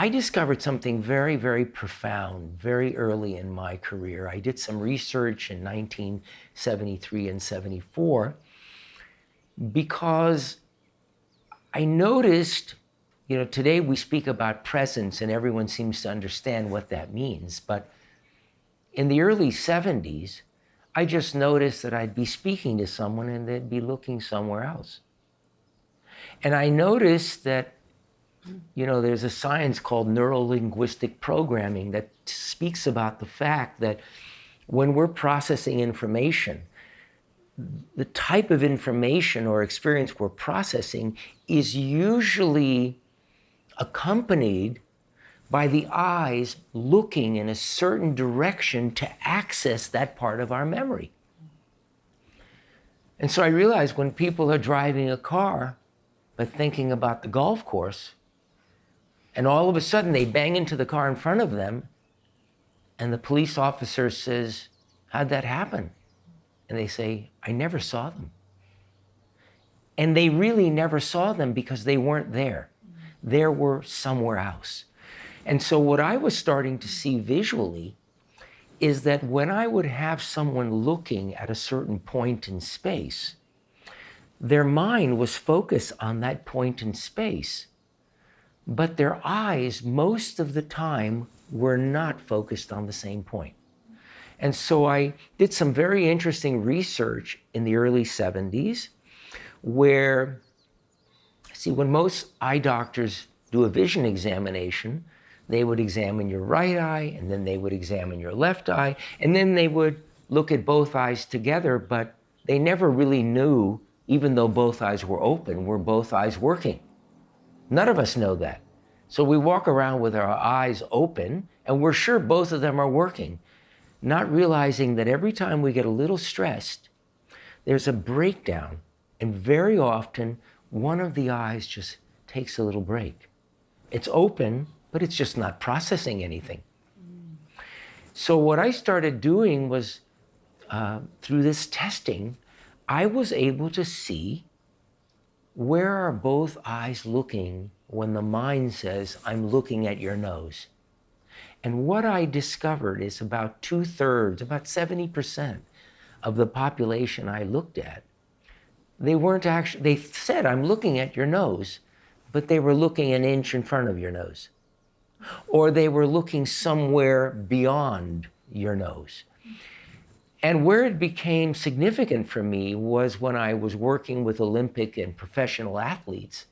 I discovered something very, very profound very early in my career. I did some research in 1973 and 74 because I noticed, today we speak about presence and everyone seems to understand what that means. But in the early 70s, I just noticed that I'd be speaking to someone and they'd be looking somewhere else. And I noticed that, there's a science called neuro-linguistic programming that speaks about the fact that when we're processing information, the type of information or experience we're processing is usually accompanied by the eyes looking in a certain direction to access that part of our memory. And so I realized when people are driving a car but thinking about the golf course, and all of a sudden they bang into the car in front of them, and the police officer says, "How'd that happen?" And they say, "I never saw them." And they really never saw them because they weren't there. They were somewhere else. And so what I was starting to see visually is that when I would have someone looking at a certain point in space, their mind was focused on that point in space, but their eyes most of the time were not focused on the same point. And so I did some very interesting research in the early 70s where, when most eye doctors do a vision examination, they would examine your right eye, and then they would examine your left eye, and then they would look at both eyes together, but they never really knew, even though both eyes were open, were both eyes working. None of us know that. So we walk around with our eyes open, and we're sure both of them are working, not realizing that every time we get a little stressed, there's a breakdown, and very often one of the eyes just takes a little break. It's open, but it's just not processing anything. So what I started doing was, through this testing, I was able to see where are both eyes looking when the mind says, "I'm looking at your nose." And what I discovered is about 2/3, about 70% of the population I looked at, they said, "I'm looking at your nose," but they were looking an inch in front of your nose. Or they were looking somewhere beyond your nose. And where it became significant for me was when I was working with Olympic and professional athletes,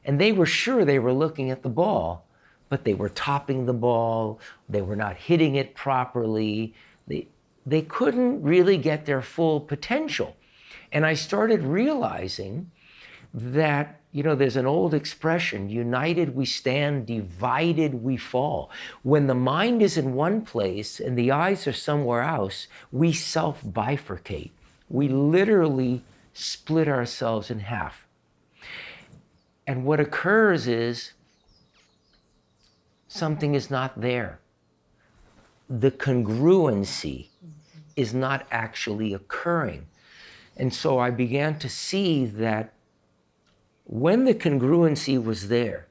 and they were sure they were looking at the ball, but they were topping the ball, they were not hitting it properly, they couldn't really get their full potential. And I started realizing that, there's an old expression, united we stand, divided we fall. When the mind is in one place and the eyes are somewhere else, we self-bifurcate. We literally split ourselves in half. And what occurs is something is not there. The congruency is not actually occurring. And so I began to see that when the congruency was there,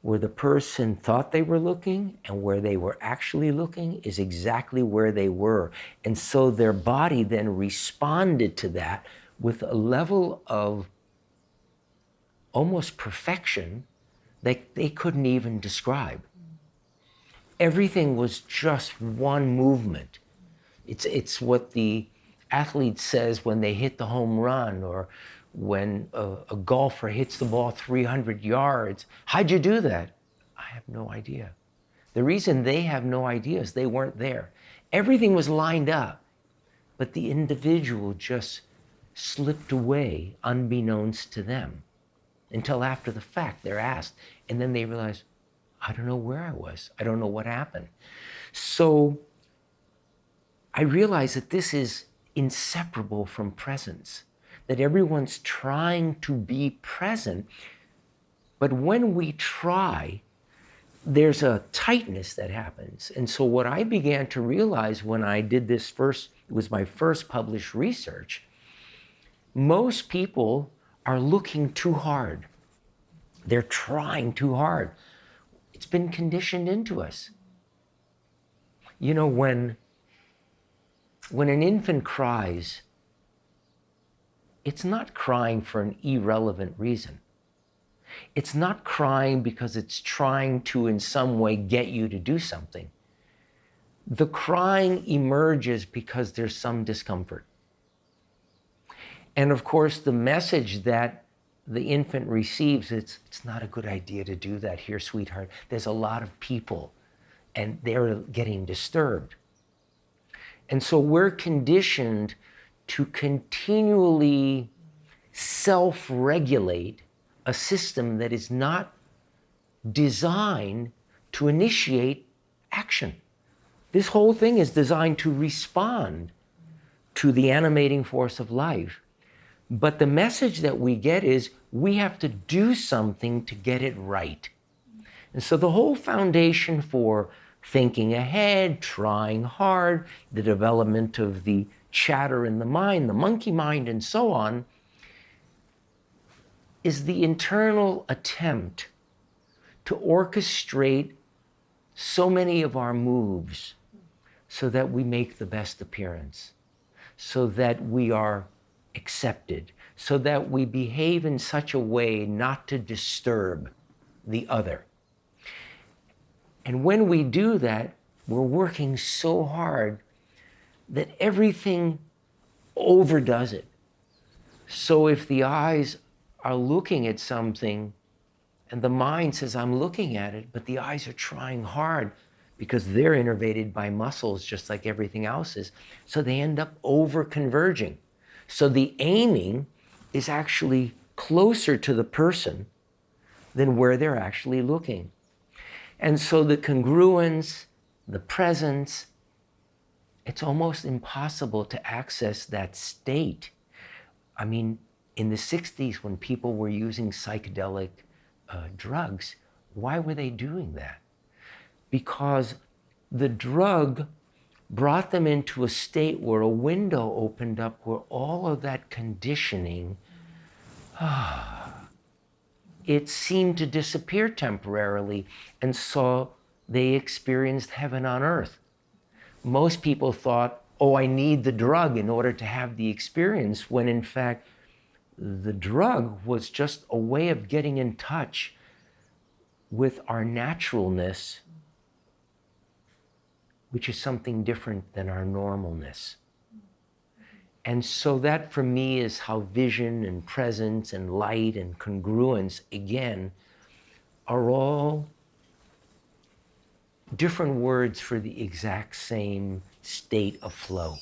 where the person thought they were looking and where they were actually looking is exactly where they were. And so their body then responded to that with a level of almost perfection that they couldn't even describe. Everything was just one movement. It's what the athlete says when they hit the home run, or when a golfer hits the ball 300 yards. "How'd you do that?" "I have no idea." The reason they have no idea is they weren't there. Everything was lined up, but the individual just slipped away unbeknownst to them until after the fact they're asked. And then they realize, "I don't know where I was. I don't know what happened." So I realize that this is inseparable from presence, that everyone's trying to be present, but when we try, there's a tightness that happens. And so what I began to realize when I did this first, it was my first published research, most people are looking too hard. They're trying too hard. It's been conditioned into us. You know, when an infant cries, it's not crying for an irrelevant reason. It's not crying because it's trying to in some way get you to do something. The crying emerges because there's some discomfort. And of course, the message that the infant receives, it's not a good idea to do that here, sweetheart. There's a lot of people and they're getting disturbed. And so we're conditioned to continually self-regulate a system that is not designed to initiate action. This whole thing is designed to respond to the animating force of life. But the message that we get is we have to do something to get it right. And so the whole foundation for thinking ahead, trying hard, the development of the chatter in the mind, the monkey mind, and so on, is the internal attempt to orchestrate so many of our moves so that we make the best appearance, so that we are accepted, so that we behave in such a way not to disturb the other. And when we do that, we're working so hard that everything overdoes it. So if the eyes are looking at something and the mind says, I'm looking at it, but the eyes are trying hard because they're innervated by muscles just like everything else is. So they end up over converging. So the aiming is actually closer to the person than where they're actually looking. And so the congruence, the presence, it's almost impossible to access that state. I mean, in the 60s, when people were using psychedelic drugs, why were they doing that? Because the drug brought them into a state where a window opened up where all of that conditioning, it seemed to disappear temporarily, and so they experienced heaven on earth. Most people thought, oh, I need the drug in order to have the experience, when in fact, the drug was just a way of getting in touch with our naturalness, which is something different than our normalness. And so that for me is how vision and presence and light and congruence, again, are all different words for the exact same state of flow.